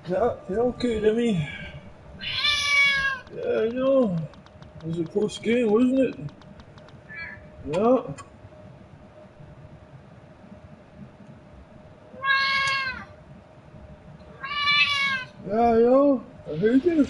Yeah, yeah, okay, Demi. Yeah, I know. It was a close game, wasn't it? Yeah. Yeah, yeah. I heard you.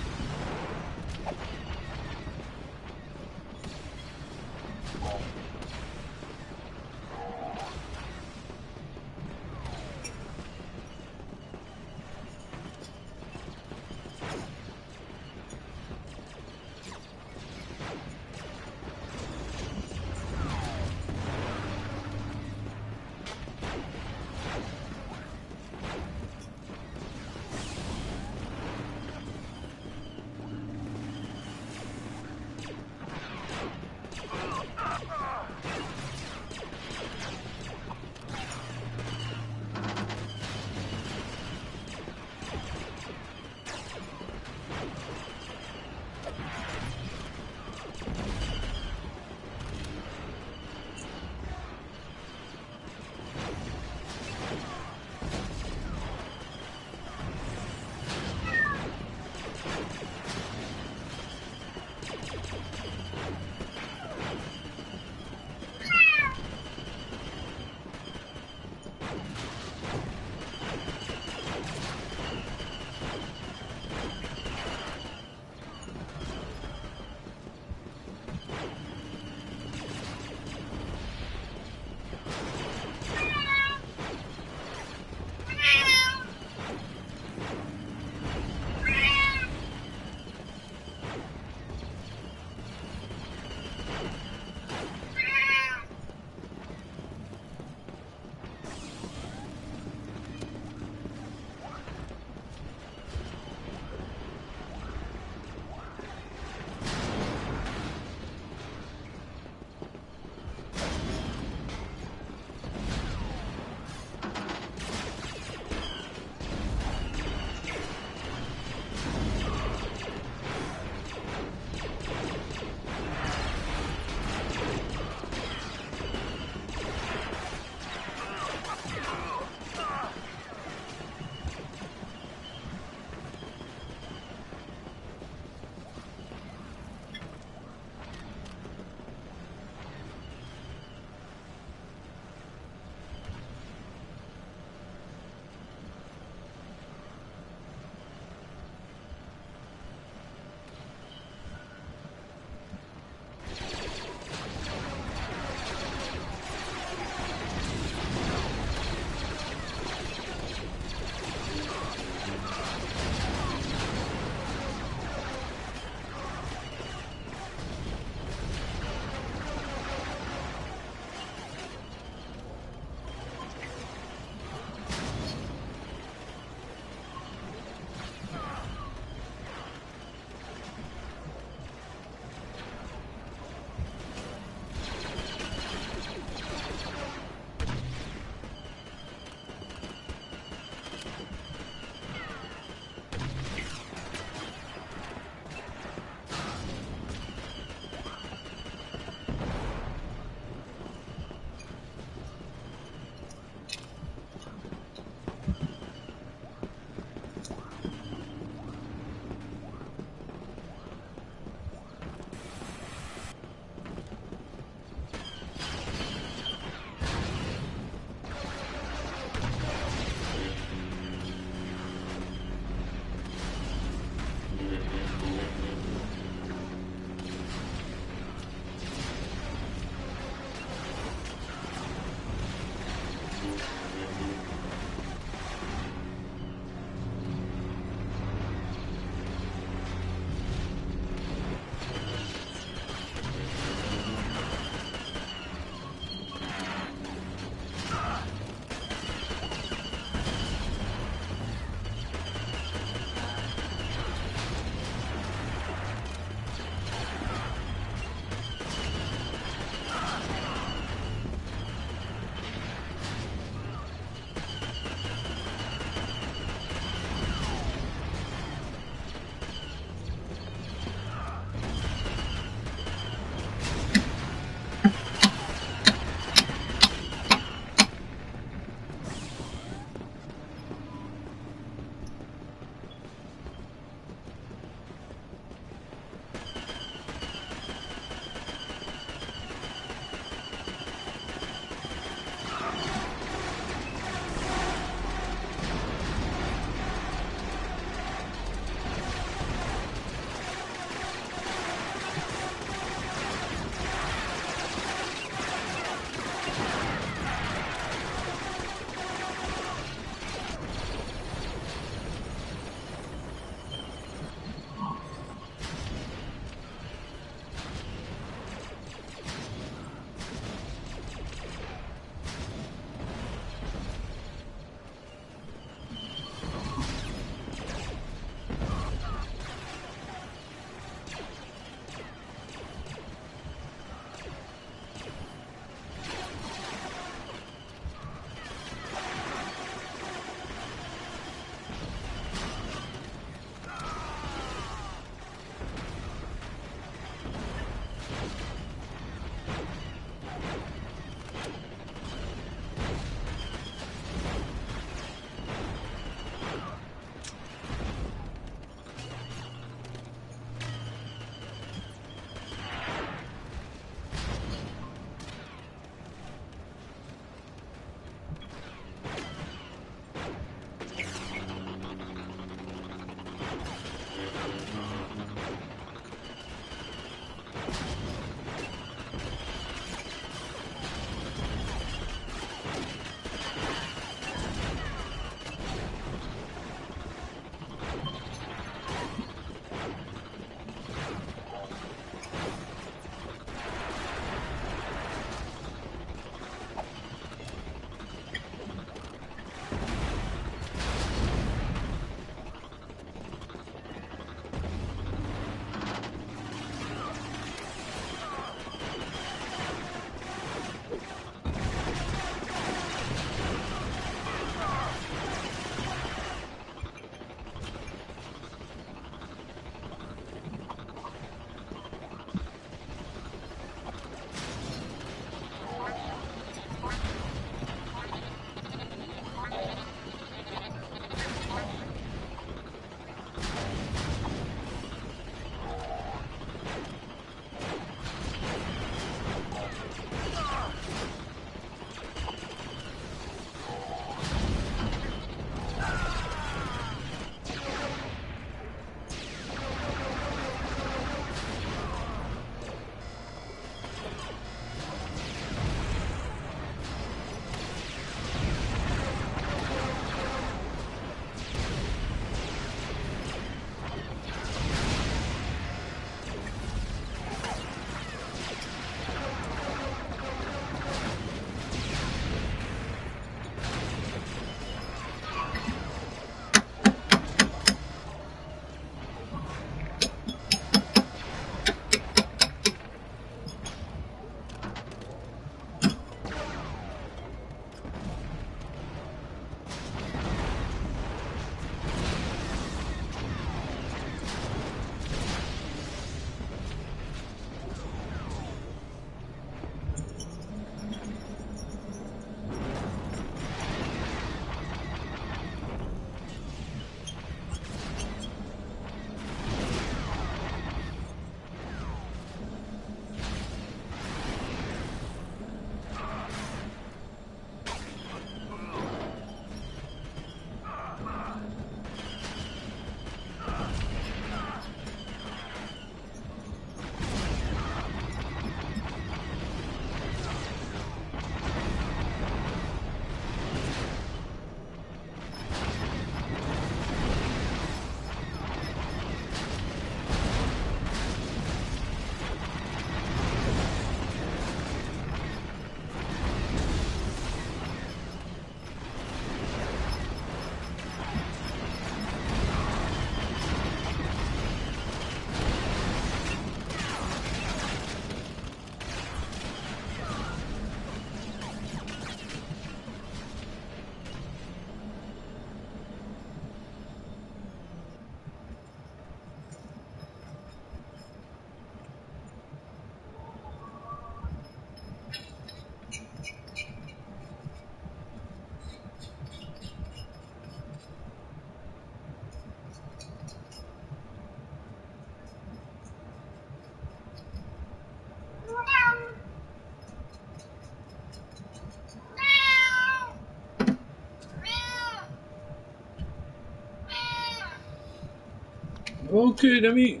Okay, let me.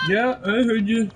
Yeah, I heard you.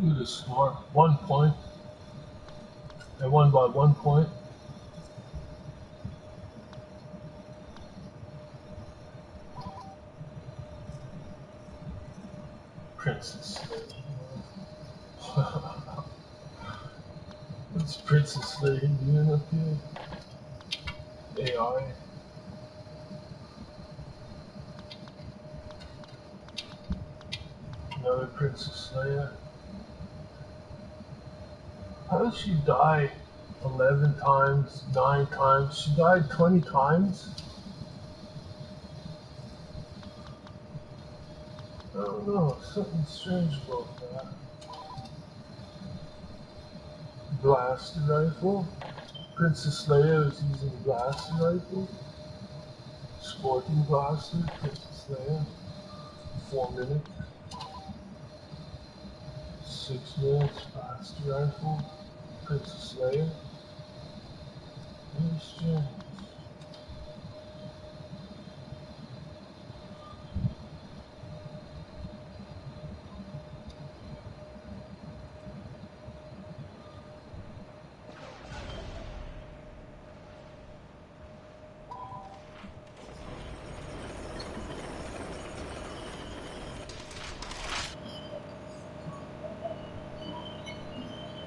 Look at the score. 1 point. I won by 1 point. Princess. What's Princess Lady doing up here? AI. Another Princess Leia. How did she die 11 times, 9 times? She died 20 times? I don't know, something strange about that. Blaster rifle. Princess Leia is using blaster rifle. Sporting blaster, Princess Leia. 4 minutes. 6 minutes, blaster rifle. Princess Leia. Very strange.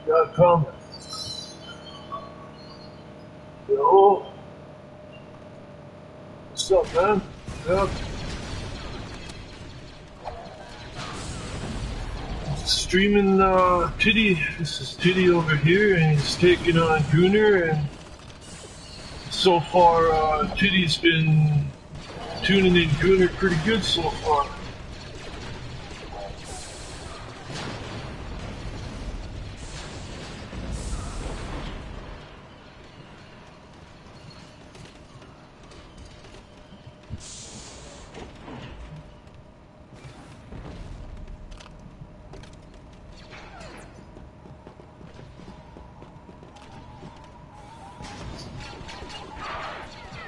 Gotta come. Yo. What's up, man? Yep. Streaming Titty. This is Titty over here, and he's taking on Gunner, and so far Titty's been tuning in Gunner pretty good so far.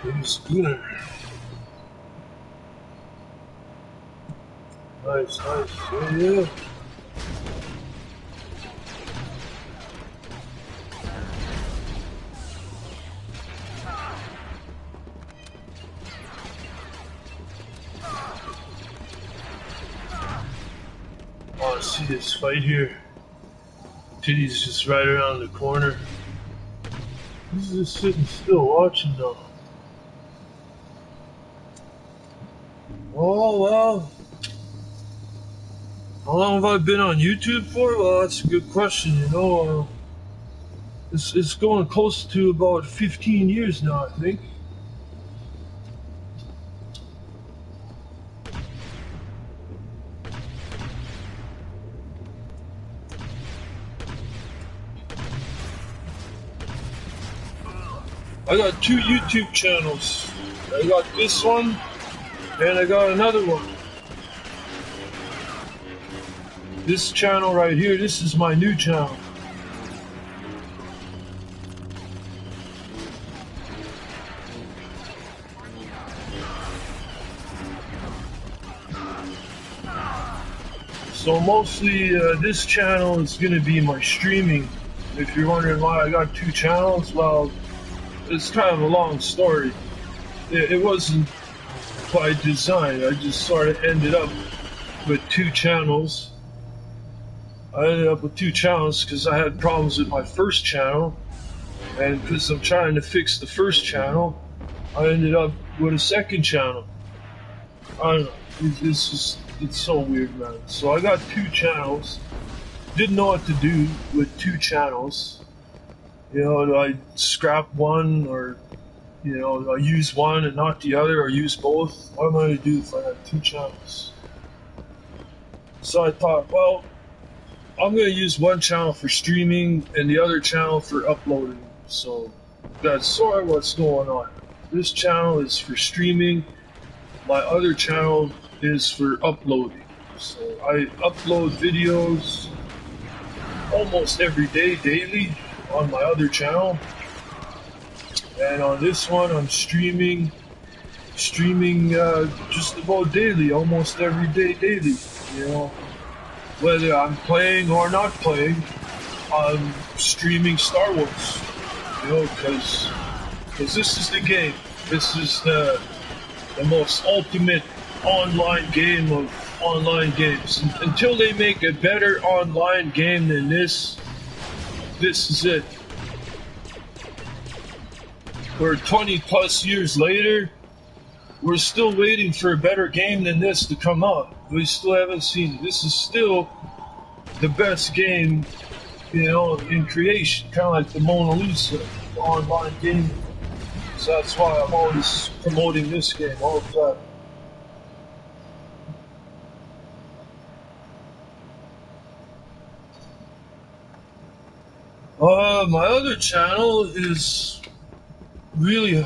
Here's Gunner. Nice, nice. Yeah, yeah. Oh, see this fight here. Titty's just right around the corner. He's just sitting still watching though. Oh, well. How long have I been on YouTube for? Well, that's a good question, you know. It's going close to about 15 years now, I think. I got two YouTube channels. I got this one, and I got another one. This channel right here, this is my new channel. So mostly this channel is going to be my streaming. If you're wondering why I got two channels, well, it's kind of a long story. It wasn't by design. I just sort of ended up with two channels. I ended up with two channels because I had problems with my first channel, and because I'm trying to fix the first channel, I ended up with a second channel. I don't know. It's so weird, man. So I got two channels. Didn't know what to do with two channels. You know, do I scrap one, or you know, do I use one and not the other, or use both? What am I going to do if I have two channels? So I thought, well, I'm going to use one channel for streaming and the other channel for uploading. So that's sort of what's going on. This channel is for streaming. My other channel is for uploading. So I upload videos almost every day, daily, on my other channel. And on this one, I'm streaming just about daily, almost every day, daily, you know. Whether I'm playing or not playing, I'm streaming Star Wars, you know, because this is the game. This is the most ultimate online game of online games. Until they make a better online game than this is it. We're 20 plus years later, we're still waiting for a better game than this to come out. We still haven't seen it. This is still the best game, you know, in creation. Kind of like the Mona Lisa, the online game. So that's why I'm always promoting this game all the time. My other channel is really,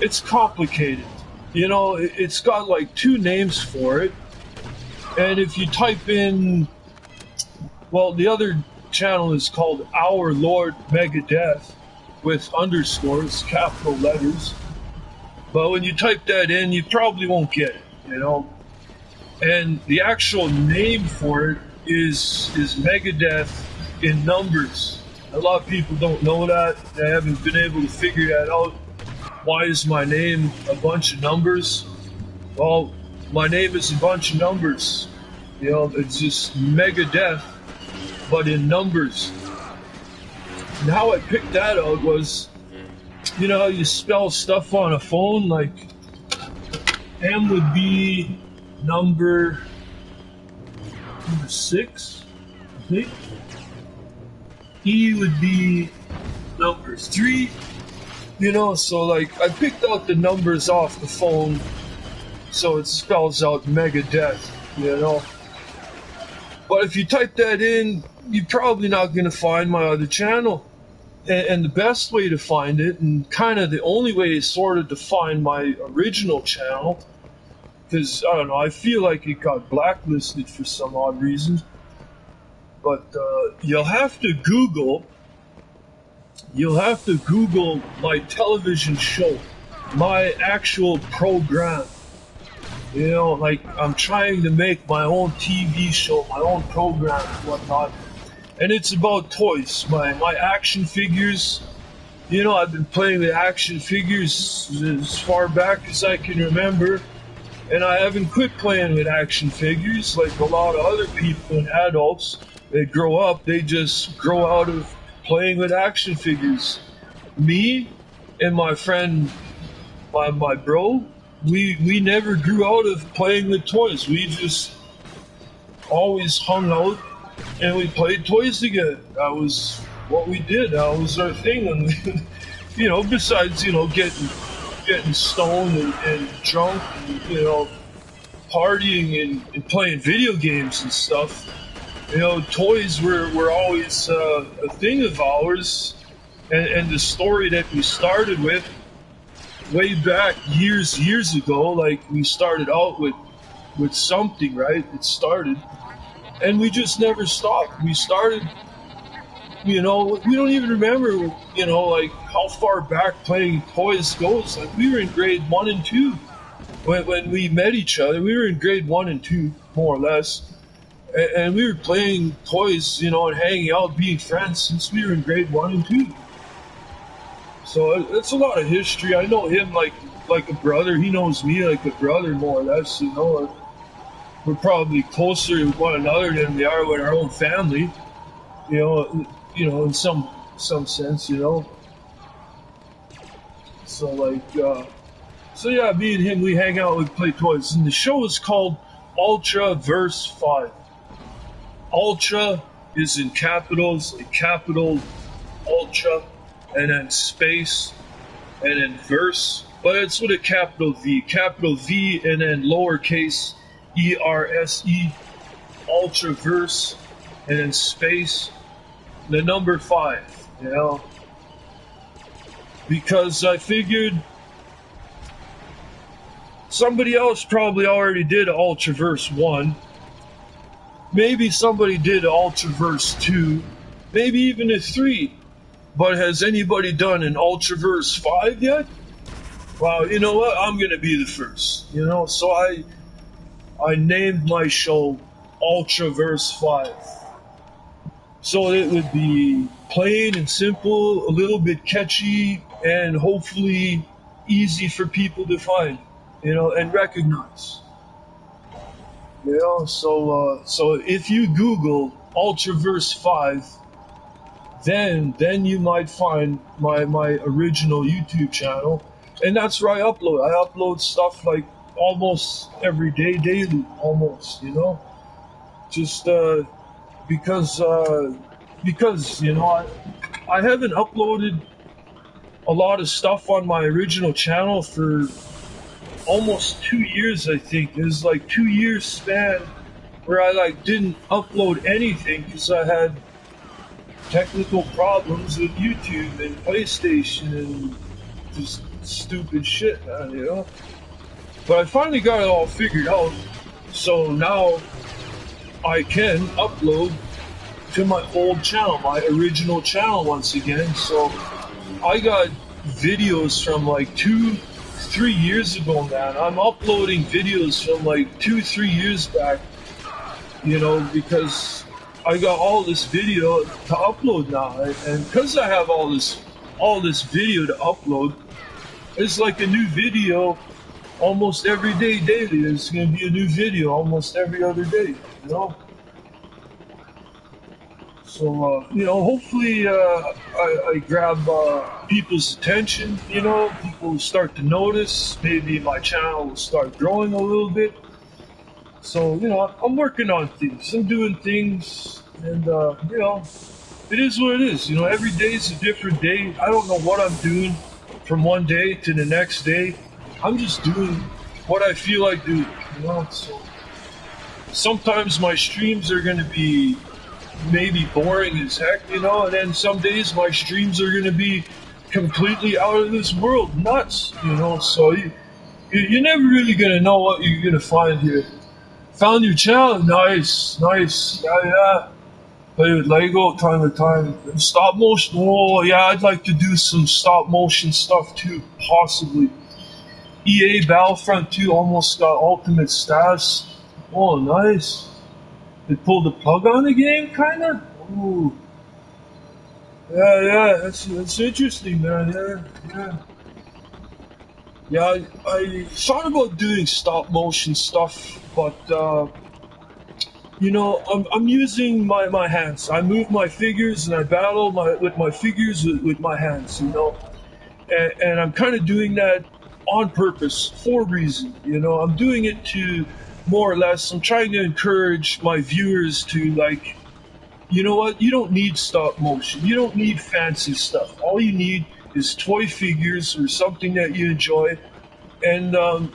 it's complicated. You know, it's got like two names for it. And if you type in, well, the other channel is called Our Lord Megadeth with underscores, capital letters. But when you type that in, you probably won't get it, you know. And the actual name for it is Megadeth in numbers. A lot of people don't know that. They haven't been able to figure that out. Why is my name a bunch of numbers? Well, my name is a bunch of numbers. You know, it's just Megadeth, but in numbers. And how I picked that out was, you know how you spell stuff on a phone? Like, M would be number 6, I think. E would be number 3. You know, so like I picked out the numbers off the phone so it spells out Megadeth, you know. But if you type that in, you're probably not going to find my other channel. And the best way to find it, and kind of the only way sort of to find my original channel, because, I don't know, I feel like it got blacklisted for some odd reason. But you'll have to Google my television show, my actual program. You know, like I'm trying to make my own TV show, my own program and whatnot. And it's about toys, my action figures. You know, I've been playing with action figures as far back as I can remember. And I haven't quit playing with action figures like a lot of other people and adults. They grow up, they just grow out of playing with action figures. Me and my friend, my bro, we never grew out of playing with toys. We just always hung out and we played toys together. That was what we did. That was our thing. And you know, besides getting stoned and drunk, and, you know, partying and playing video games and stuff. You know, toys were always a thing of ours, and the story that we started with way back years ago, like we started out with something, right? It started, and we just never stopped. We started, you know, we don't even remember, you know, like how far back playing toys goes. Like we were in grade 1 and 2 when we met each other. We were in grade 1 and 2, more or less, and we were playing toys, you know, and hanging out, being friends since we were in grade 1 and 2. So it's a lot of history. I know him like a brother. He knows me like a brother, more or less. You know, we're probably closer to one another than we are with our own family. In some sense, you know. So so yeah, me and him, we hang out, we play toys, and the show is called Ultra Verse 5. Ultra is in capitals, a capital Ultra, and then space, and then verse, but it's with a capital V, and then lowercase ERSE, Ultra Verse, and then space, the number 5, you know, because I figured somebody else probably already did Ultraverse 1. Maybe somebody did Ultraverse 2. Maybe even a 3. But has anybody done an Ultraverse 5 yet? Well, you know what? I'm going to be the first. You know, so I named my show Ultraverse 5. So it would be plain and simple, a little bit catchy, and hopefully easy for people to find, you know, and recognize. You know, so if you Google Ultraverse 5, then you might find my original YouTube channel, and that's where I upload. I upload stuff like almost every day, daily, almost. You know, just because you know I haven't uploaded a lot of stuff on my original channel for almost 2 years. I think it was like 2 years span where I like didn't upload anything because I had technical problems with YouTube and PlayStation and just stupid shit, man, you know. But I finally got it all figured out, so now I can upload to my old channel, my original channel once again. So I got videos from like 2-3 years ago, man. I'm uploading videos from like 2-3 years back, you know, because I got all this video to upload now, and because I have all this video to upload, it's like a new video almost every day, daily. There's gonna be a new video almost every other day, you know. So you know, hopefully I grab people's attention. You know, people will start to notice. Maybe my channel will start growing a little bit. So you know, I'm working on things. I'm doing things. And, you know, it is what it is. You know, every day is a different day. I don't know what I'm doing from one day to the next day. I'm just doing what I feel like doing, you know. So sometimes my streams are going to be maybe boring as heck, you know, and then some days my streams are going to be completely out of this world, nuts, you know. So you're never really going to know what you're going to find here. Found your channel, nice, yeah. Play with Lego time to time. Stop motion. Oh yeah, I'd like to do some stop motion stuff too, possibly. EA Battlefront 2 almost got ultimate status. Oh, nice. They pulled the plug on the game, kinda? Ooh. Yeah, yeah, that's interesting, man. Yeah, yeah. Yeah, I thought about doing stop motion stuff, but I'm using my hands. I move my figures and I battle with my figures with my hands, and I'm kind of doing that on purpose for a reason. I'm doing it to more or less. I'm trying to encourage my viewers to like, you know what? You don't need stop motion. You don't need fancy stuff. All you need is toy figures or something that you enjoy, and don't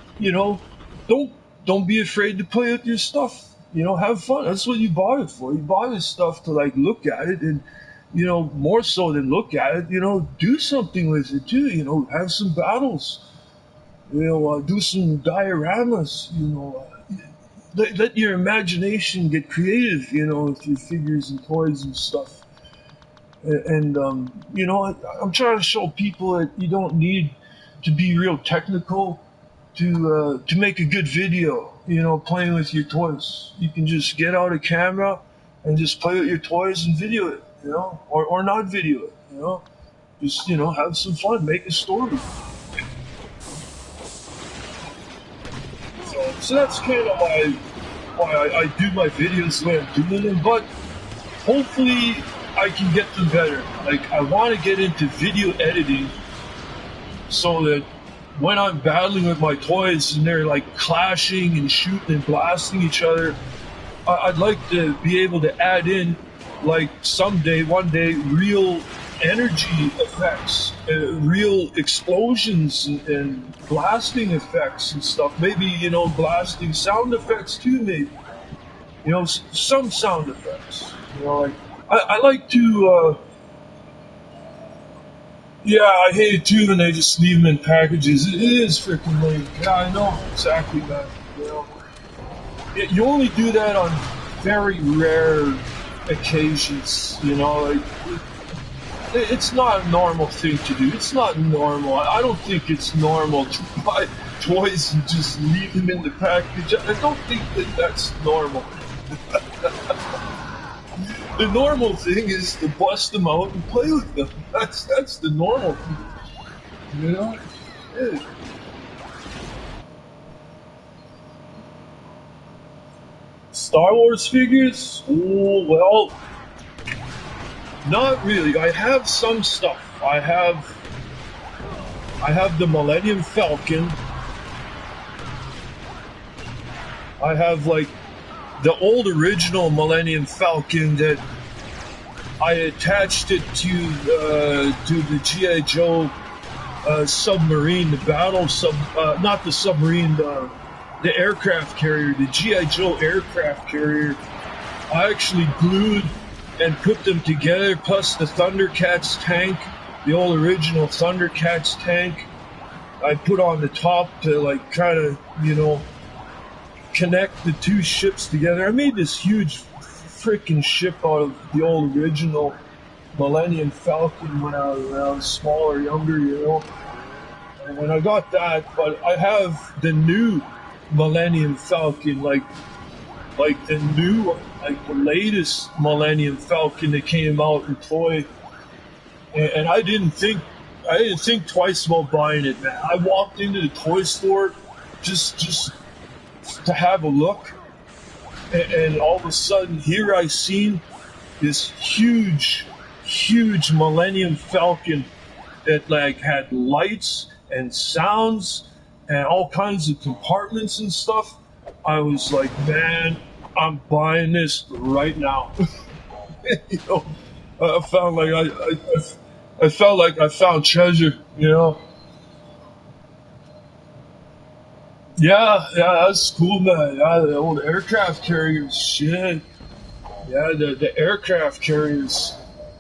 don't be afraid to play with your stuff. Have fun. That's what you bought it for. You bought this stuff to like look at it and more so than look at it, do something with it too. Have some battles. Do some dioramas. Let your imagination get creative. With your figures and toys and stuff. And I'm trying to show people that you don't need to be real technical to make a good video. Playing with your toys. You can just get out a camera and just play with your toys and video it. Or not video it. Just have some fun, make a story. So that's kind of why I do my videos the way I'm doing them. But hopefully I can get them better. Like I want to get into video editing so that when I'm battling with my toys and they're like clashing and shooting and blasting each other, I'd like to be able to add in like one day, real energy effects, real explosions and blasting effects and stuff. Maybe, blasting sound effects too, maybe. Some sound effects. Like I like to, yeah, I hate it too when they just leave them in packages. It is freaking lame. Yeah, I know exactly that. You only do that on very rare occasions. Like it's not a normal thing to do. It's not normal. I don't think it's normal to buy toys and just leave them in the package. I don't think that's normal. The normal thing is to bust them out and play with them. That's the normal thing. Yeah. Star Wars figures? Oh, well, not really. I have some stuff. I have the Millennium Falcon. I have like the old original Millennium Falcon that I attached it to the G.I. Joe submarine, the battle not the submarine, the aircraft carrier, the G.I. Joe aircraft carrier. I actually glued and put them together, plus the Thundercats tank, the old original Thundercats tank. I put on the top to like kind of, connect the two ships together. I made this huge freaking ship out of the old original Millennium Falcon when I was smaller, younger, And I got that, but I have the new Millennium Falcon, like the new, like the latest Millennium Falcon that came out in toy. And I didn't think twice about buying it, man. I walked into the toy store just to have a look, and all of a sudden here I seen this huge Millennium Falcon that like had lights and sounds and all kinds of compartments and stuff. I was like, man, I'm buying this right now. I found like I felt like I found treasure. Yeah, that's cool, man. Yeah, the old aircraft carriers, shit. Yeah, the aircraft carriers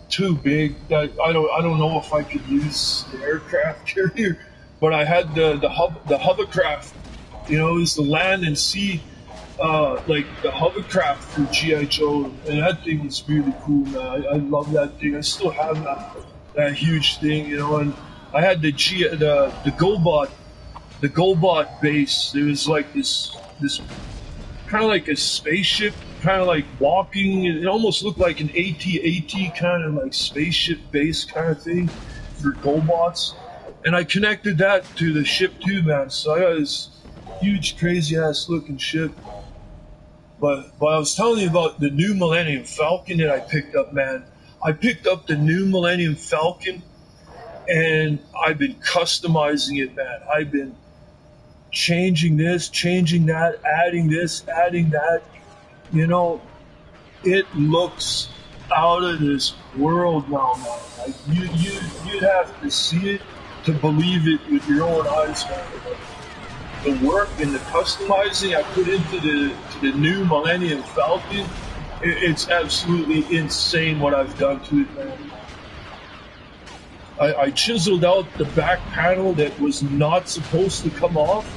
too big. That I don't know if I could use the aircraft carrier, but I had the hovercraft. It was the land and sea, like the hovercraft for GI Joe, and that thing was really cool, man. I love that thing. I still have that huge thing, and I had the GoBot the GoBot base. There was like this kind of like a spaceship, kind of like walking. It almost looked like an AT-AT kind of like spaceship base kind of thing for GoBots. And I connected that to the ship too, man. So I got this huge, crazy ass looking ship. But I was telling you about the new Millennium Falcon that I picked up, man. I picked up the new Millennium Falcon, and I've been customizing it, man. I've been changing this, changing that, adding this, adding that. You know, it looks out of this world now, man. Like you'd have to see it to believe it with your own eyes, man. The work and the customizing I put into the new Millennium Falcon, it's absolutely insane what I've done to it, man. I chiseled out the back panel that was not supposed to come off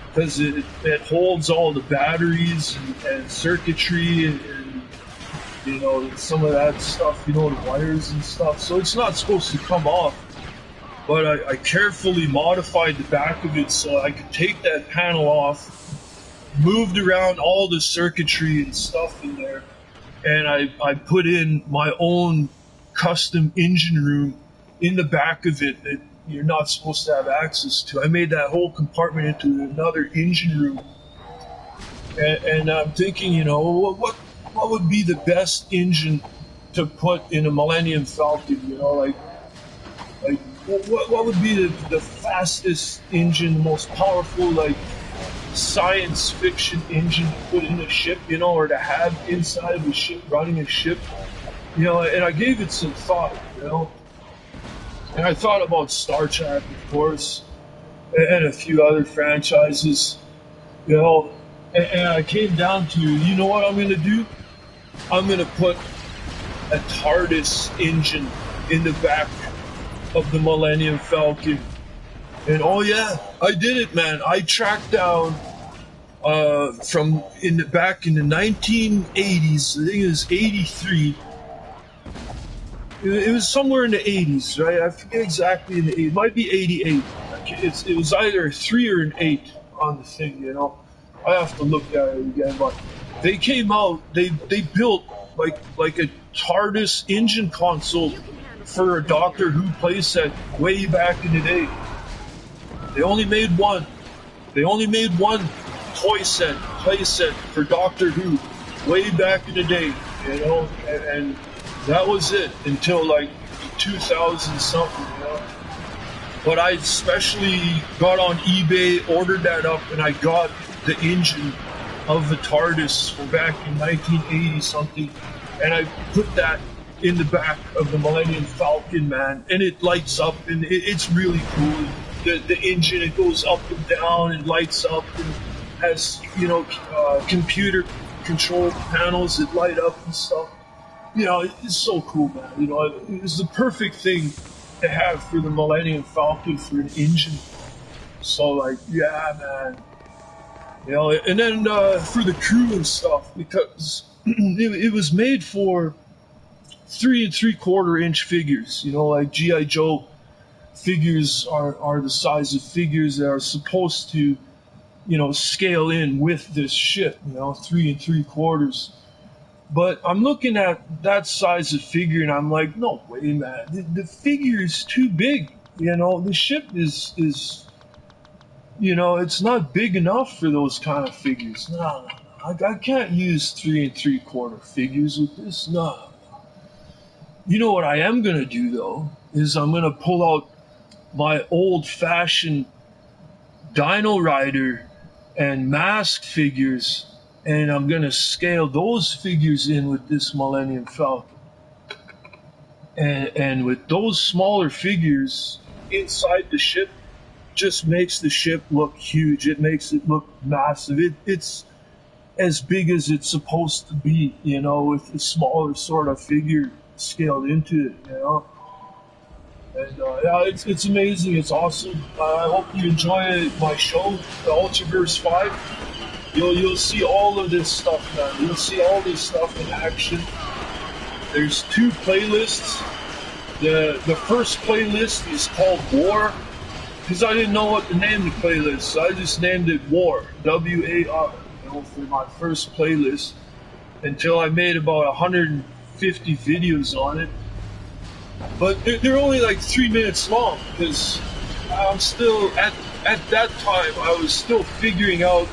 because it holds all the batteries and circuitry and you know, some of that stuff, you know, the wires and stuff. So it's not supposed to come off. But I carefully modified the back of it so I could take that panel off, moved around all the circuitry and stuff in there, and I put in my own custom engine room in the back of it that you're not supposed to have access to. I made that whole compartment into another engine room. And I'm thinking, you know, what would be the best engine to put in a Millennium Falcon, you know, like what would be the fastest engine, most powerful, like science fiction engine to put in a ship, you know, or to have inside of a ship, running a ship, you know, and I gave it some thought, you know, and I thought about Star Trek, of course, and a few other franchises, you know, and I came down to, you know what I'm going to do? I'm going to put a TARDIS engine in the back of the Millennium Falcon. And oh yeah, I did it, man. I tracked down back in the 1980s, I think it was 83. It was somewhere in the 80s, right? I forget exactly in the 80s. It might be 88. It was either a 3 or an 8 on the thing, you know. I have to look at it again, but they came out, they built like a TARDIS engine console for a Doctor Who playset way back in the day. They only made one. They only made one playset for Doctor Who way back in the day, you know, and that was it until like 2000 something, you know. But I especially got on eBay, ordered that up, and I got the engine of the TARDIS from back in 1980 something, and I put that in the back of the Millennium Falcon, man, and it lights up, and it's really cool. The engine, it goes up and down and lights up and has, you know, computer control panels that light up and stuff. You know, it's so cool, man. You know, it's the perfect thing to have for the Millennium Falcon for an engine. So, like, yeah, man. You know, and then for the crew and stuff, because it was made for 3 3/4 inch figures. You know, like G.I. Joe figures are the size of figures that are supposed to, you know, scale in with this ship. You know, 3 3/4. But I'm looking at that size of figure and I'm like, no way, man. The figure is too big. You know, the ship is you know, it's not big enough for those kind of figures. No. I can't use 3 3/4 figures with this. No. You know what I am going to do, though, is I'm going to pull out my old-fashioned Dino Rider and Mask figures, and I'm going to scale those figures in with this Millennium Falcon. And with those smaller figures inside the ship, just makes the ship look huge. It makes it look massive. It's as big as it's supposed to be, you know, with the smaller sort of figure scaled into it, you know. And yeah, it's amazing. It's awesome. I hope you enjoy my show, the Ultraverse 5. You'll see all of this stuff, man. You'll see all this stuff in action. There's 2 playlists. The first playlist is called War, because I didn't know what to name the playlist, so I just named it War, W-A-R, you know, for my first playlist, until I made about 150 videos on it. But they're only like 3 minutes long, because I'm still, at that time, I was still figuring out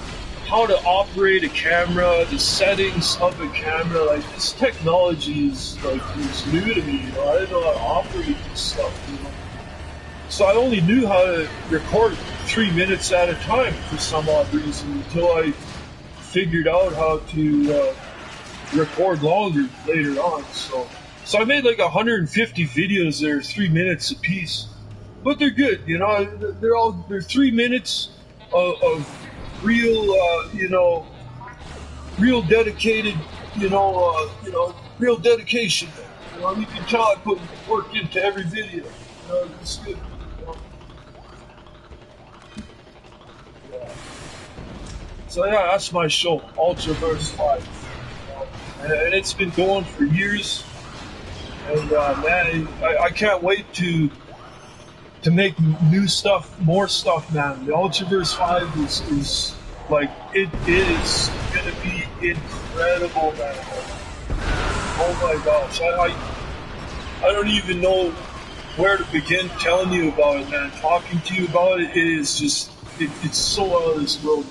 how to operate a camera, the settings of a camera. Like, this technology is like, is new to me, you know. I didn't know how to operate this stuff, you know. So I only knew how to record 3 minutes at a time for some odd reason, until I figured out how to record longer later on. So I made like 150 videos that are 3 minutes a piece, but they're good, you know. They're 3 minutes of real, you know, real dedicated, real dedication. You know, you can tell I put work into every video. You know, it's good. You know? Yeah. So yeah, that's my show, Ultraverse 5, you know? And it's been going for years. And man, I can't wait to make new stuff, more stuff, man. The Ultraverse 5 is like, it is gonna be incredible, man. Oh my gosh, I don't even know where to begin telling you about it, man. Talking to you about it, it is just, it's so out of this world,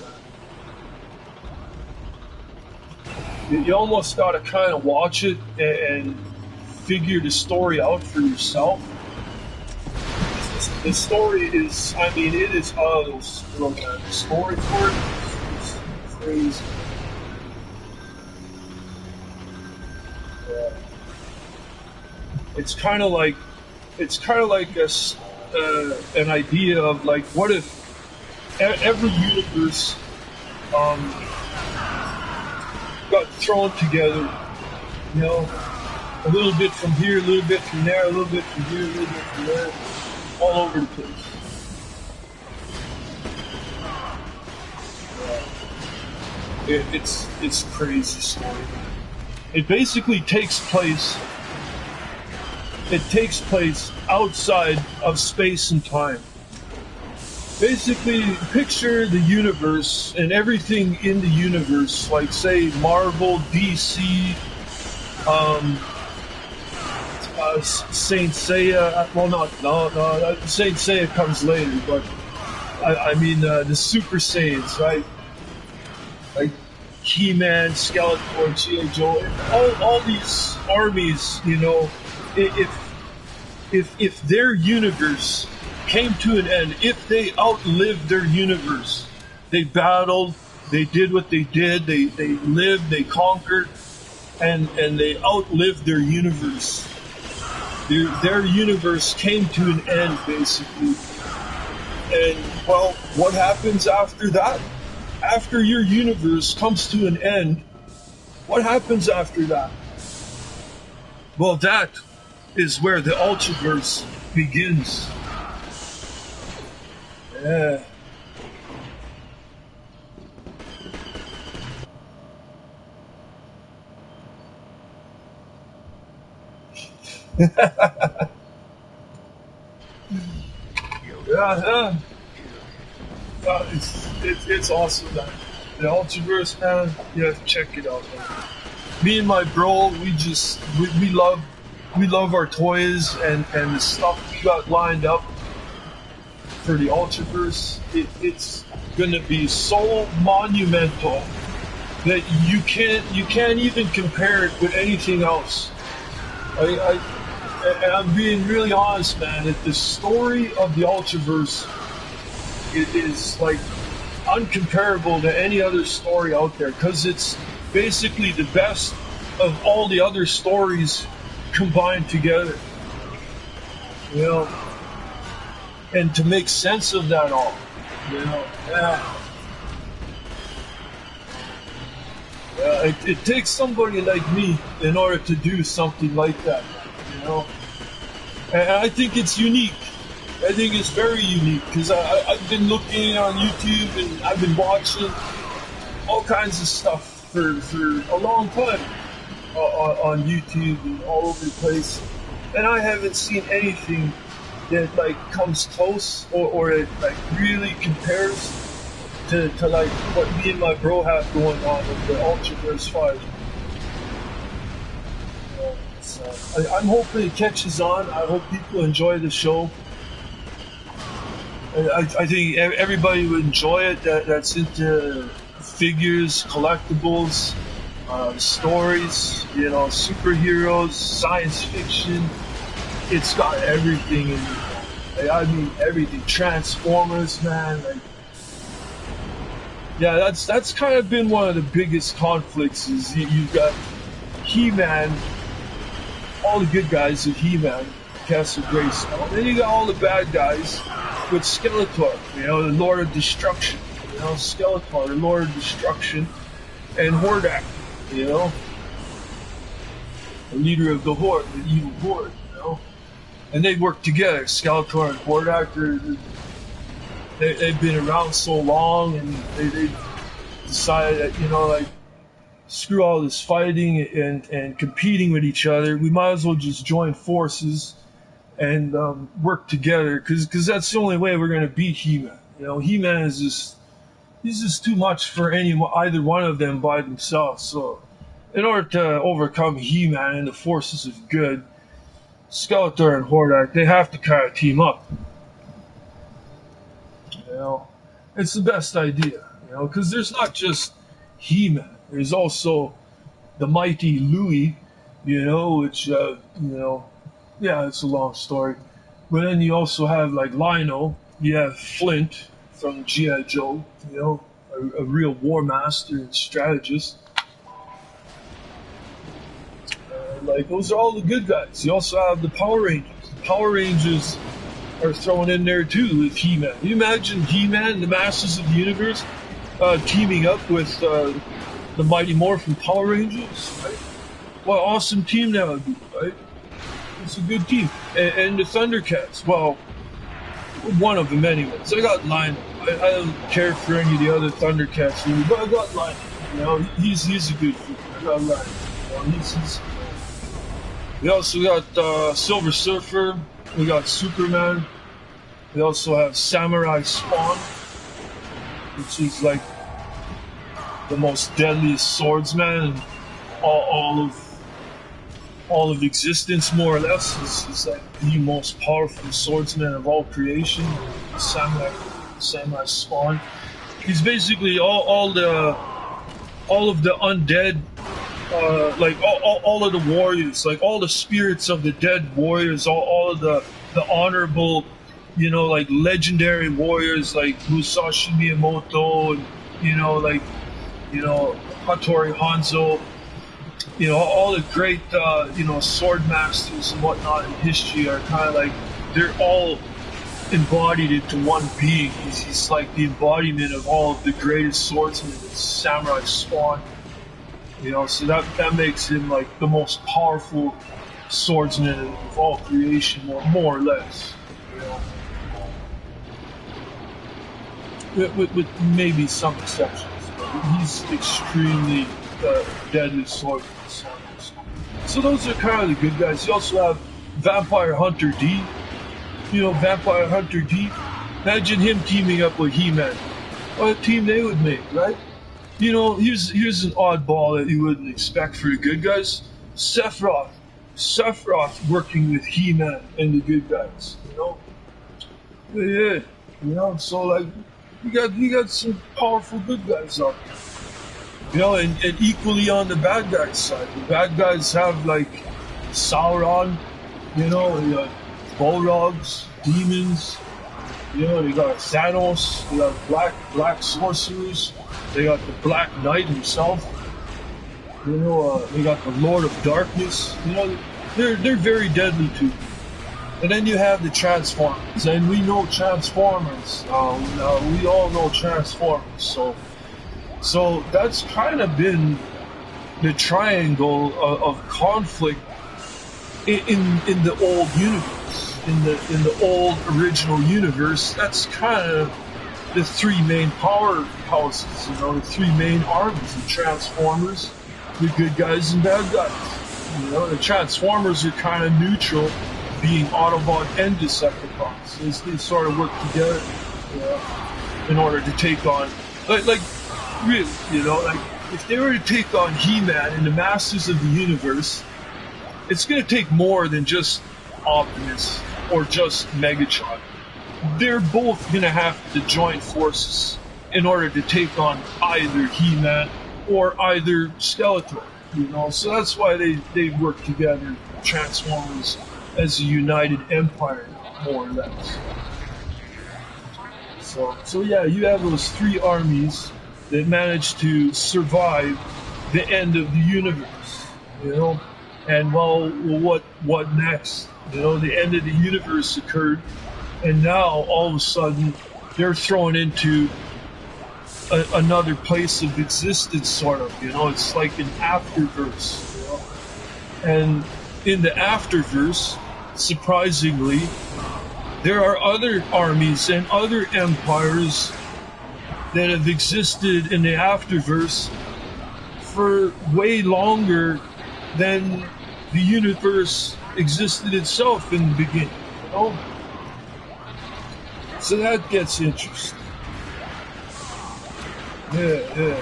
man. You almost gotta kind of watch it and figure the story out for yourself. The story is, I mean, it is out of this world, man. The story for it is crazy. Yeah. It's kind of like an idea of like, what if every universe got thrown together, you know, a little bit from here, a little bit from there, a little bit from here, a little bit from there, all over the place. It's crazy story. It basically takes place. It takes place outside of space and time. Basically, picture the universe and everything in the universe, like say Marvel, DC, Saint Seiya. Well, no. Saint Seiya comes later, but I mean the Super Saiyans, right? Like He-Man, Skeletor, G.I. Joe, all these armies, you know, if their universe came to an end, if they outlived their universe, they battled, they did what they did, they lived, they conquered, and they outlived their universe. Their universe came to an end, basically. And, well, what happens after that? After your universe comes to an end, what happens after that? Well, that is where the Ultraverse begins. Yeah. Yeah. It's awesome, man. The Ultraverse, man, you have to check it out, man. Me and my bro, we love our toys and the stuff we got lined up for the Ultraverse. It's gonna be so monumental that you can't even compare it with anything else. And I'm being really honest, man, that the story of the Ultraverse is like uncomparable to any other story out there, because it's basically the best of all the other stories combined together, you know, and to make sense of that all, you know. It takes somebody like me in order to do something like that, you know. And I think it's unique. I think it's very unique, because I've been looking on YouTube and I've been watching all kinds of stuff for a long time on YouTube and all over the place, and I haven't seen anything that like comes close or it like really compares to like what me and my bro have going on with the Ultraverse 5. I'm hoping it catches on. I hope people enjoy the show. I think everybody would enjoy it that's into figures, collectibles, stories, superheroes, science fiction. It's got everything in it. I mean, everything. Transformers, man. Like, yeah, that's kind of been one of the biggest conflicts. Is you've got He-Man, all the good guys of He-Man, Castle Grayskull. Then you got all the bad guys with Skeletor, the Lord of Destruction. Skeletor, the Lord of Destruction, and Hordak, the leader of the Horde, the evil Horde, And they work together. Skeletor and Hordak, they've been around so long, and they decided that, screw all this fighting and competing with each other. We might as well just join forces and work together, because that's the only way we're going to beat He-Man. He-Man is just too much for either one of them by themselves. So in order to overcome He-Man and the forces of good, Skeletor and Hordak, they have to kind of team up. It's the best idea, because there's not just He-Man. There's also the mighty Louie, which, yeah, it's a long story. But then you also have, like, Lino. You have Flint from G.I. Joe, a real war master and strategist. Like, those are all the good guys. You also have the Power Rangers. The Power Rangers are thrown in there, too, with He-Man. Can you imagine He-Man, the Masters of the Universe, teaming up with the Mighty Morphin Power Rangers? Right? What an awesome team that would be, right? It's a good team. And the Thundercats, well, one of them anyways. I got Lionel. I don't care for any of the other Thundercats really, but I got Lionel. He's a good figure. I got Lionel. We also got Silver Surfer. We got Superman. We also have Samurai Spawn, which is like the most deadliest swordsman in all of existence, more or less. Is like the most powerful swordsman of all creation. Samurai Spawn. He's basically all of the undead, like all of the warriors, like all the spirits of the dead warriors, all of the honorable, like legendary warriors like Musashi Miyamoto and Hattori Hanzo. All the great, sword masters and whatnot in history are kind of like, they're all embodied into one being. He's like the embodiment of all of the greatest swordsmen. It's Samurai Spawn. So that makes him like the most powerful swordsman of all creation, more or less. With maybe some exceptions. But he's extremely deadly swordsman. So those are kind of the good guys. You also have Vampire Hunter D. Vampire Hunter D. Imagine him teaming up with He-Man. What a team they would make, right? Here's an oddball that you wouldn't expect for the good guys. Sephiroth working with He-Man and the good guys. Yeah. So like, you got some powerful good guys out there. And equally on the bad guys side. The bad guys have like Sauron, they got Balrogs, demons, they got Thanos, they got black sorcerers, they got the Black Knight himself, they got the Lord of Darkness, they're very deadly too. And then you have the Transformers, and we know Transformers, we all know Transformers, so that's kind of been the triangle of conflict in the old universe, in the old original universe. That's kind of the three main powerhouses, the three main armies: the Transformers, the good guys and bad guys. The Transformers are kind of neutral, being Autobot and Decepticons. They sort of work together, in order to take on, like really, like if they were to take on He-Man and the Masters of the Universe, it's going to take more than just Optimus or just Megatron. They're both going to have to join forces in order to take on either He-Man or either Skeletor. So that's why they work together, Transformers, as a united empire, more or less. So yeah, you have those three armies that managed to survive the end of the universe, and well, what next? The end of the universe occurred, and now all of a sudden they're thrown into another place of existence, sort of. It's like an afterverse, and in the afterverse, surprisingly, there are other armies and other empires that have existed in the afterverse for way longer than the universe existed itself in the beginning, So that gets interesting. Yeah.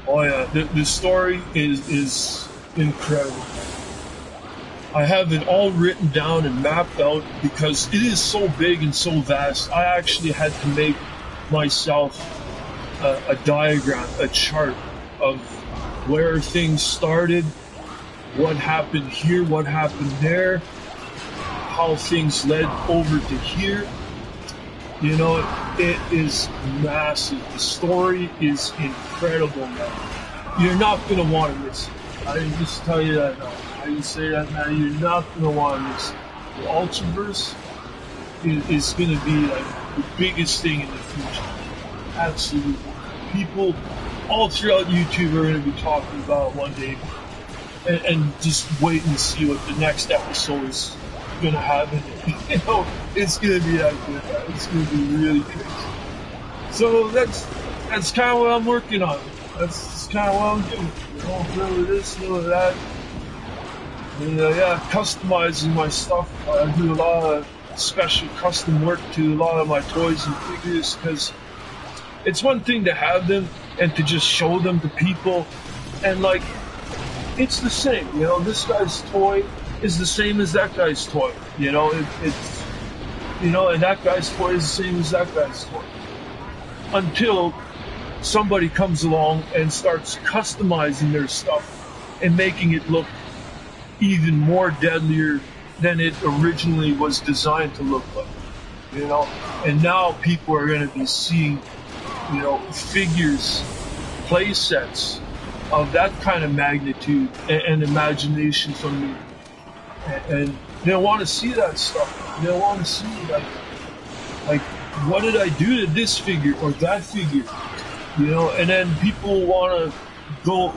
Oh yeah, the story is incredible. I have it all written down and mapped out because it is so big and so vast. I actually had to make myself a diagram, a chart of where things started, what happened here, what happened there, how things led over to here. It is massive. The story is incredible, man. You're not going to want to miss it. I can just tell you that now. I can say that now. You're not going to want to miss it. The Ultraverse is going to be like the biggest thing in the future. Absolutely. People all throughout YouTube are going to be talking about it one day. And just wait and see what the next episode is going to have in it. It's going to be that good. It's going to be really crazy. So that's kind of what I'm working on. That's kind of what I'm doing. A little of this, a little of that. And customizing my stuff. I do a lot of special custom work to a lot of my toys and figures because it's one thing to have them and to just show them to people, and like it's the same. This guy's toy is the same as that guy's toy. It's and that guy's toy is the same as that guy's toy. Until somebody comes along and starts customizing their stuff and making it look even more deadlier than it originally was designed to look like. And now people are going to be seeing, figures, play sets of that kind of magnitude and imagination from me. And they'll want to see that stuff. They'll want to see like what did I do to this figure or that figure? And then people want to go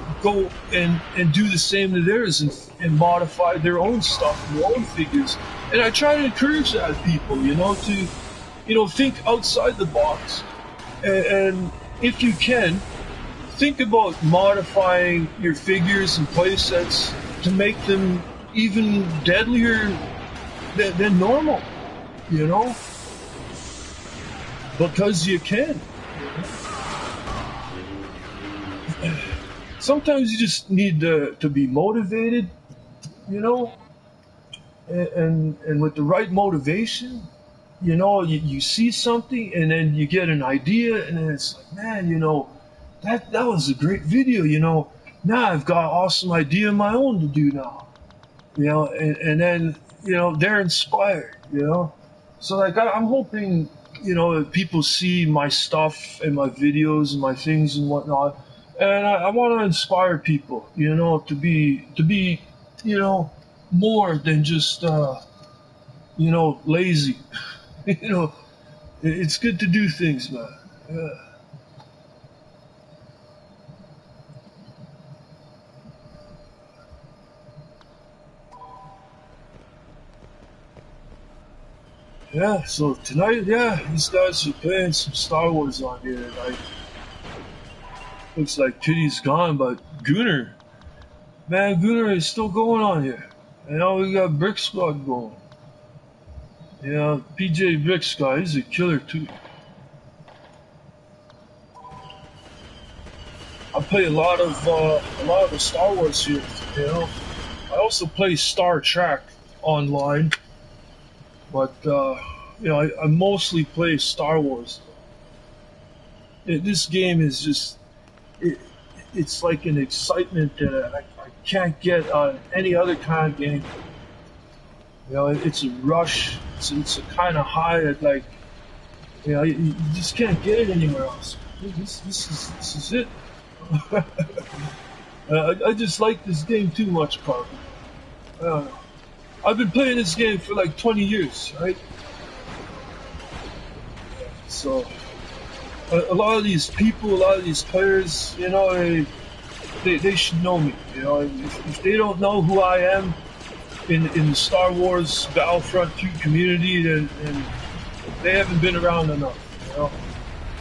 and do the same to theirs and modify their own stuff, their own figures. And I try to encourage that people, to think outside the box. And if you can, think about modifying your figures and playsets to make them even deadlier than normal, because you can. Sometimes you just need to be motivated, and with the right motivation, you see something and then you get an idea and then it's like, man, that was a great video, now I've got an awesome idea of my own to do now, and then, they're inspired, so like I'm hoping, if people see my stuff and my videos and my things and whatnot, and I want to inspire people, to be, more than just, lazy. It's good to do things, man. Yeah. Yeah, so tonight, these guys are playing some Star Wars on here. Looks like Titty's gone, but Gunner, Man, Gunnar is still going on here. You know, we got Brick Squad going. You know, PJ Brick Squad, he's a killer too. I play a lot of the Star Wars series. You know, I also play Star Trek online, but you know, I mostly play Star Wars. This game is just it, it's like an excitement that I can't get on any other kind of game. You know, it's a rush. It's a kind of high that like you know you just can't get it anywhere else. This is it. I just like this game too much, Carl. Uh, I've been playing this game for like 20 years, right? So a lot of these people, a lot of these players, you know, they should know me. You know, if they don't know who I am in the Star Wars Battlefront 2 community, then they haven't been around enough. You know,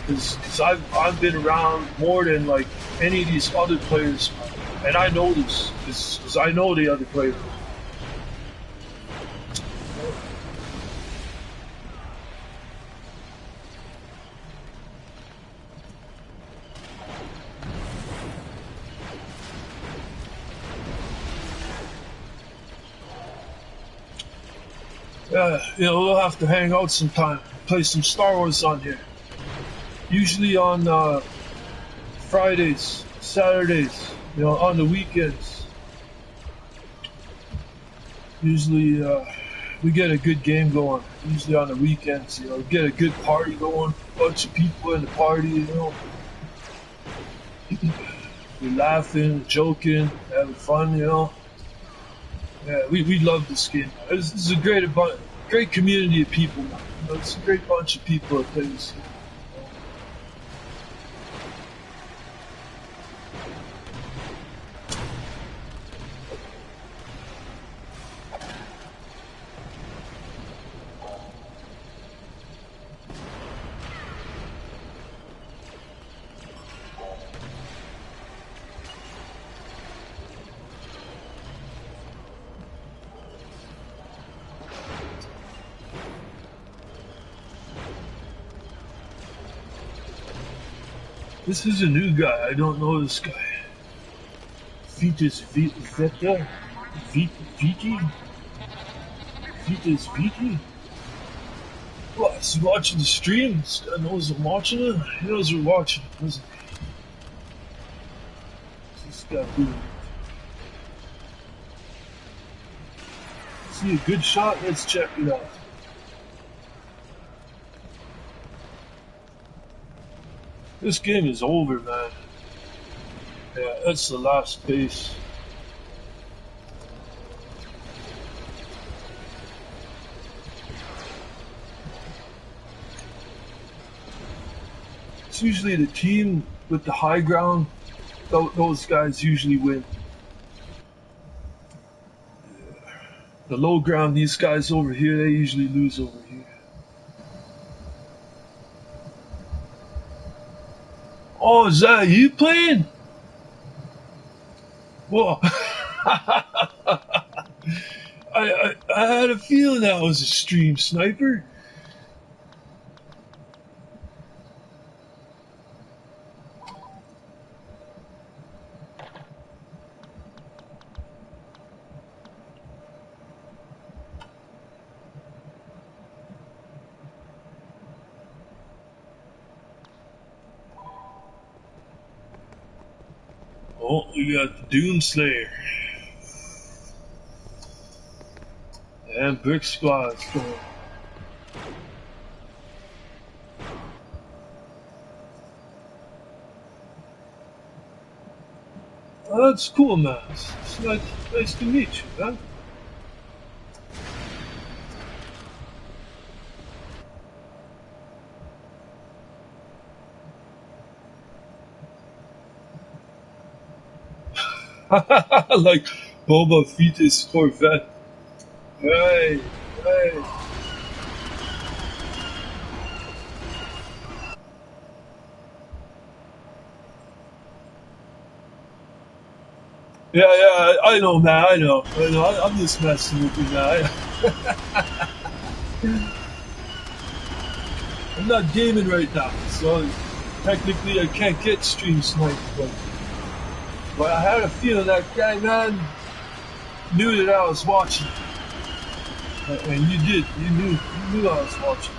because I've been around more than like any of these other players, and I know this because I know the other players. Yeah, you know, we'll have to hang out sometime, play some Star Wars on here. Usually on Fridays, Saturdays, you know, on the weekends. Usually we get a good game going. Usually on the weekends, you know, get a good party going. Bunch of people in the party, you know. We're laughing, joking, having fun, you know. Yeah, we love this game. This is a great community of people, man. You know, it's a great bunch of people that play this game. This is a new guy. I don't know this guy. Vitas Veta? Viti? Vitas Viti? What? Is he watching the stream? This guy knows I'm watching it? He knows we're watching it, doesn't he? What's this guy doing? See a good shot? Let's check it out. This game is over, man. Yeah, that's the last base. It's usually the team with the high ground. Those guys usually win. The low ground, these guys over here, they usually lose over here. Oh, is that you playing? Whoa. I had a feeling that was a stream sniper. Oh, we got the Doomslayer. And Brick Squad's going. Oh, that's cool, man. It's nice to meet you, man. Like Boba Fett's Corvette. Hey, hey. Yeah, yeah, I know, man. I know. I'm just messing with you, man. I'm not gaming right now, so technically I can't get stream sniped. But I had a feeling that guy, man, knew that I was watching, and you did. You knew I was watching.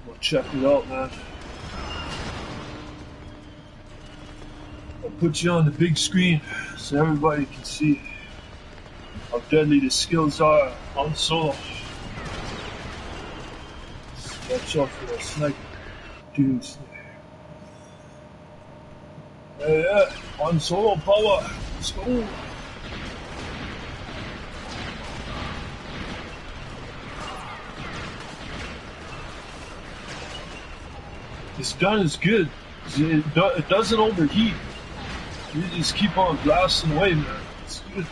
Well, check it out, man. I'll put you on the big screen so everybody can see how deadly the skills are on solo. Watch out for that sniper dudes. Yeah, on solo power. Let's go. This gun is good. It doesn't overheat. You just keep on blasting away, man. It's good.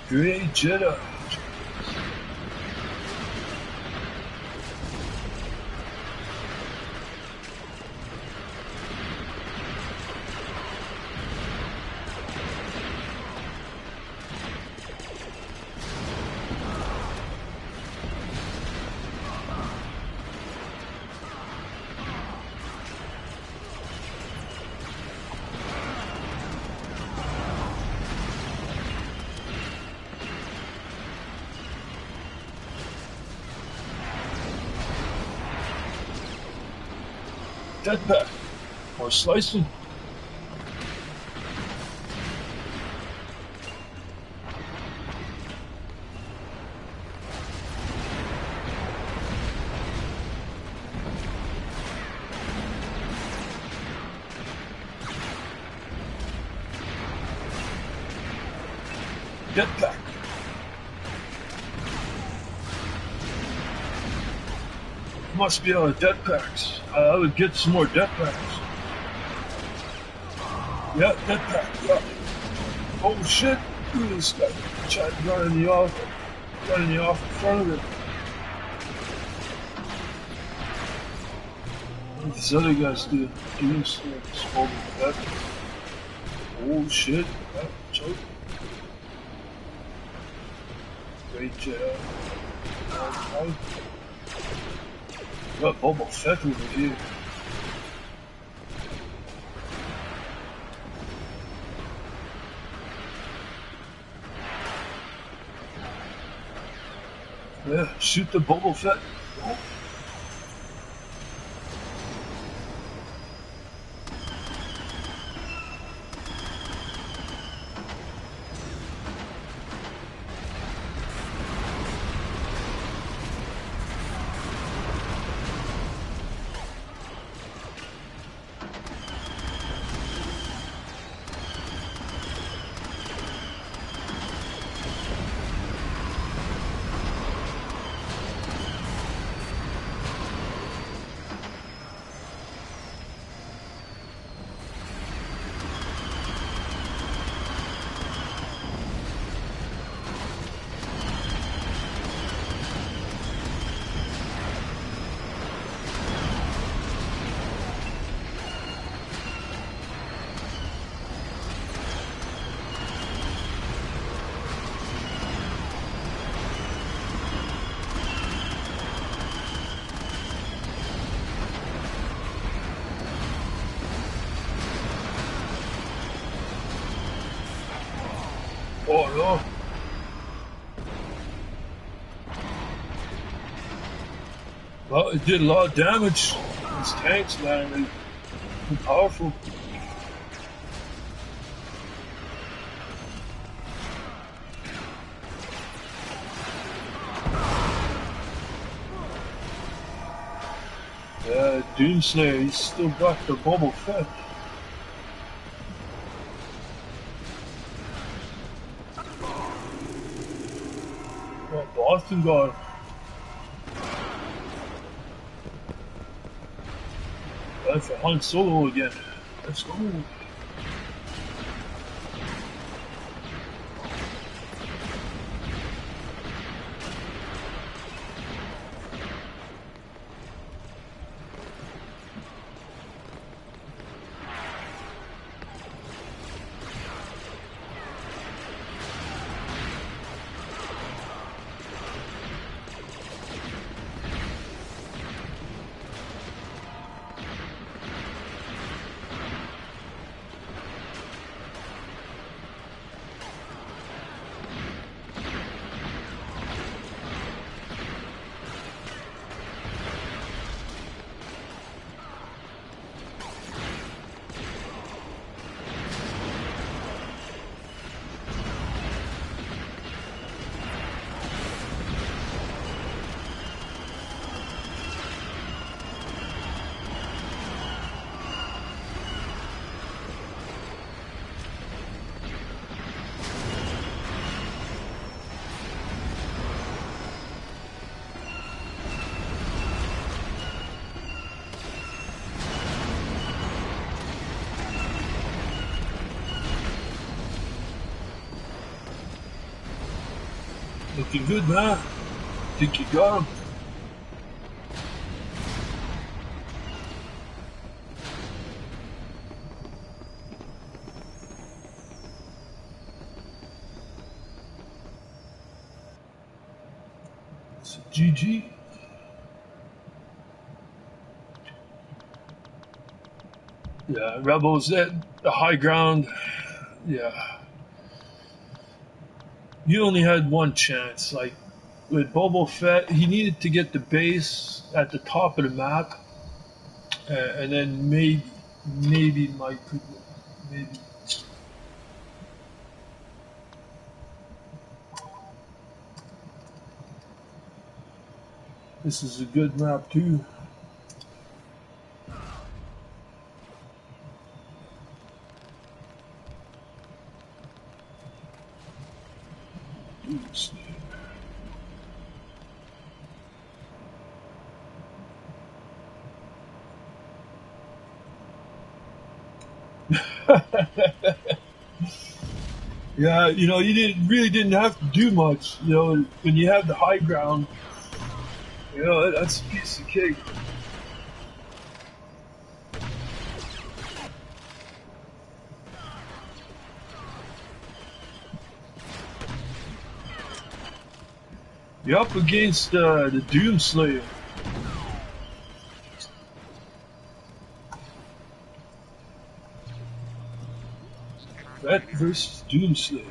Great Jedi. Jetpack. Or slicing. Jetpack. Must be out of jetpacks. I would get some more jetpacks. Yeah, jetpack. Yeah. Oh shit! Look at this guy. Tried running you off in front of it. What these other guys do? Doing smoking that. Oh shit! Yeah, choke. Great job. Got Boba Fett over here. Yeah, shoot the Boba Fett. Oh. Oh no. Well, it did a lot of damage. These tanks, man, they're powerful. Doomslayer, he's still got the Boba Fett. Oh, Boston got him. Time for Han Solo again. Let's go. Looking good, man. Think you got him. It's a GG. Yeah, Rebels at the high ground. Yeah. You only had one chance. Like with Boba Fett, he needed to get the base at the top of the map, and then maybe Mike could, maybe. This is a good map too. Oops. Yeah, you really didn't have to do much. When you have the high ground, that's a piece of cake. You're up against the Doomslayer. Fett versus Doomslayer.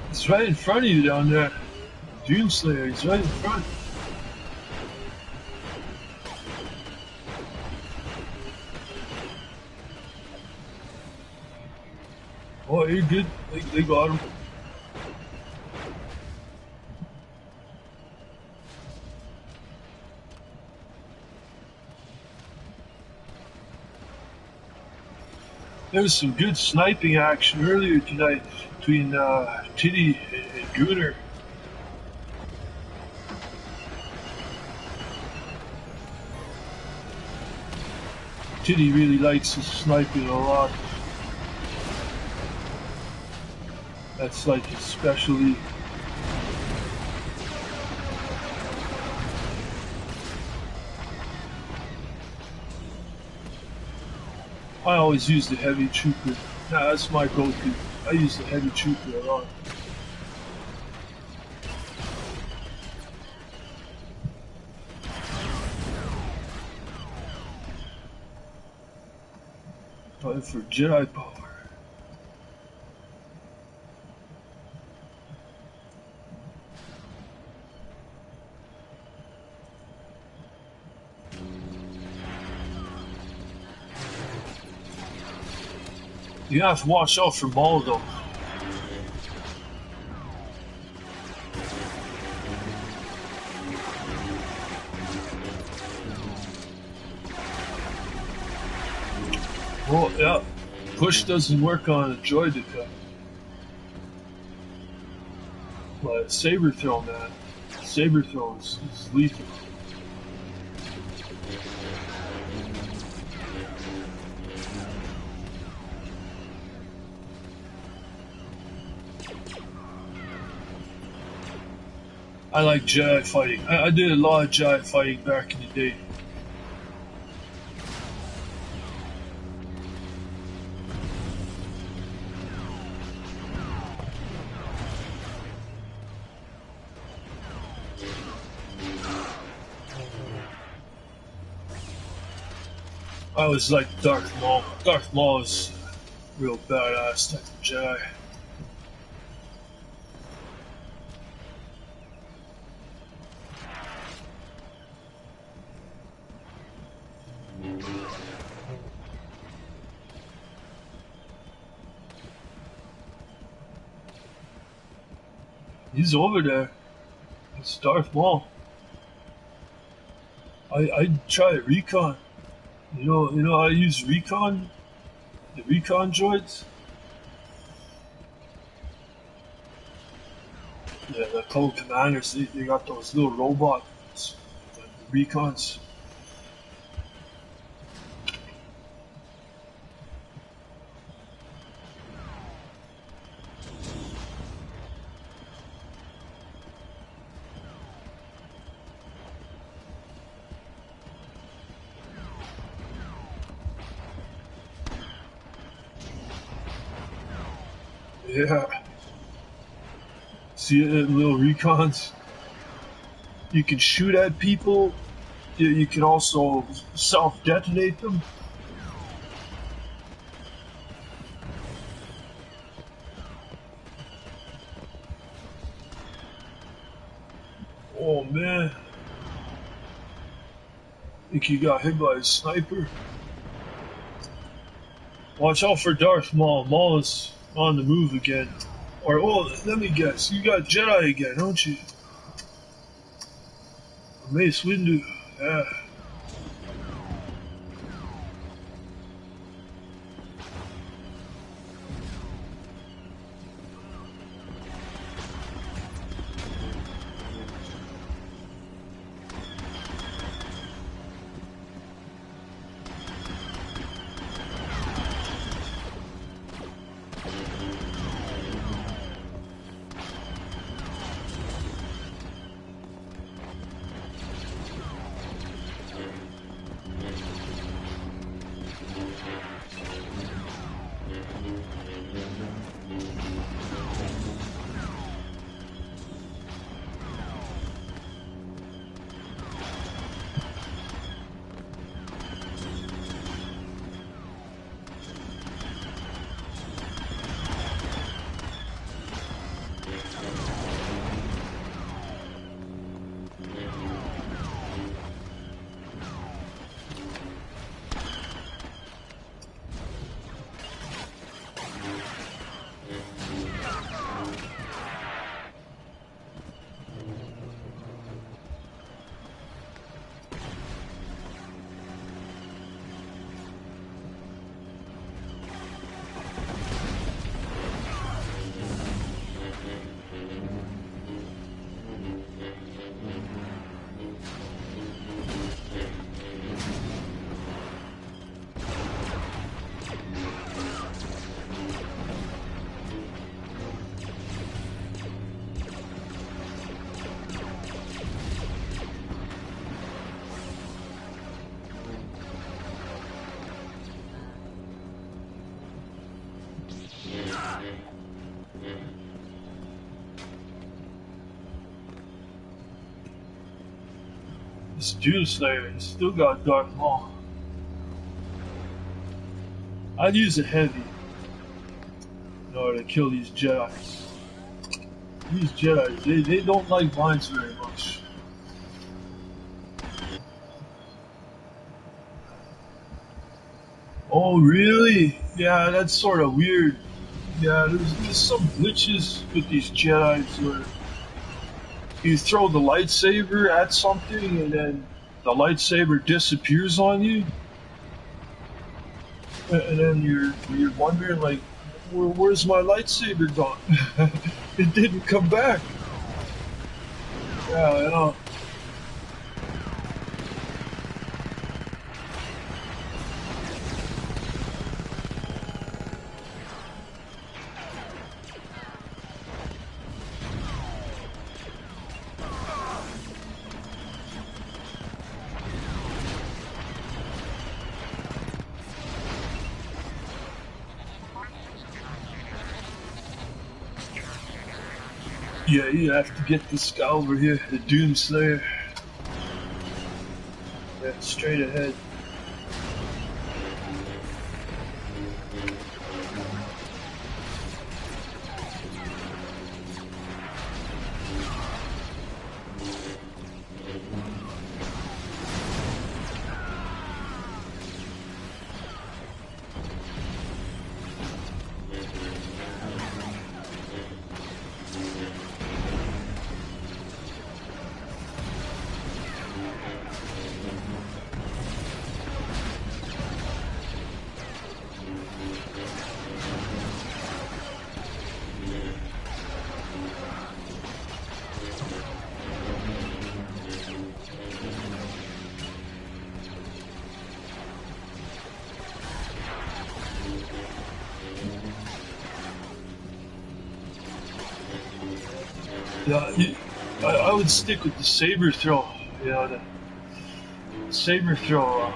It's right in front of you down there. Doomslayer, he's right in front. Oh, you're good. They got him. There was some good sniping action earlier tonight between Titty and Gooner. Titty really likes his sniping a lot. That's like his specialty. I always use the heavy trooper. Nah, that's my go-to. I use the heavy trooper a lot. Oh, Time for Jedi power. You have to watch out for Maul though. Oh yeah, push doesn't work on a droideka. But saber throw, man, saber throw is lethal. I like Jedi fighting. I did a lot of Jedi fighting back in the day. I was like Darth Maul. Darth Maul is a real badass type of Jedi. He's over there. It's Darth Maul. I'd try recon. You know I use recon? The recon droids? Yeah, the clone commanders, they got those little robots, the recons. Yeah. See little recons? You can shoot at people. You can also self-detonate them. Oh man. I think he got hit by a sniper. Watch out for Darth Maul. Maul is on the move again. Or, oh, let me guess. You got Jedi again, don't you? Mace Windu. Yeah. This Doom Slayer, he still got Darth Maul. I'd use a heavy in order to kill these Jedis. These Jedis, they don't like mines very much. Oh, really? Yeah, that's sort of weird. Yeah, there's some glitches with these Jedis where you throw the lightsaber at something and then the lightsaber disappears on you, and then you're wondering like, where's my lightsaber gone? It didn't come back. Yeah, I know. Yeah, you have to get this guy over here, the Doomslayer. Yeah, straight ahead. Yeah, I would stick with the saber throw. Yeah, the saber throw.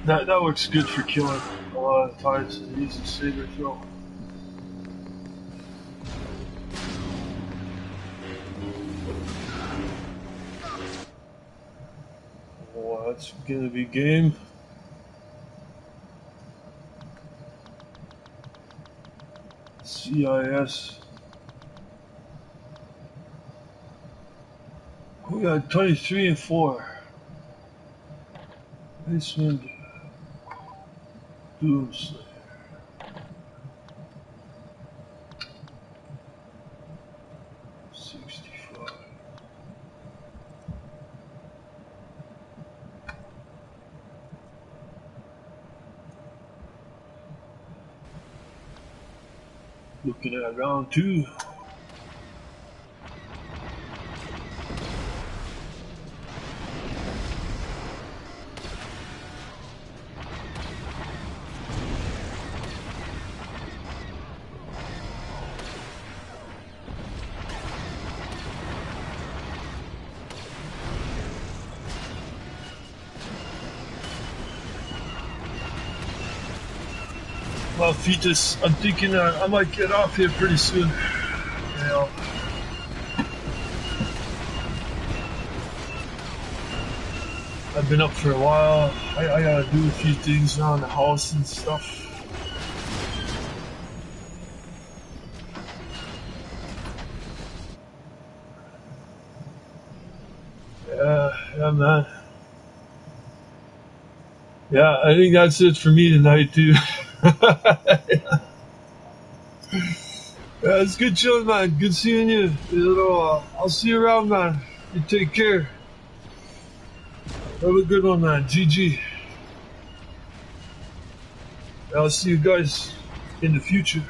That works good for killing a lot of times. Use the saber throw. Oh, that's gonna be game. CIS. We got 23 and 4. Basement Doomslayer. 65. Looking at round 2. Well, Fetus, I'm thinking I might get off here pretty soon. You know. I've been up for a while. I gotta do a few things around the house and stuff. Yeah, man. Yeah, I think that's it for me tonight, too. Yeah, it's good chilling, man. Good seeing you. I'll see you around, man. You take care. Have a good one, man. GG. I'll see you guys in the future.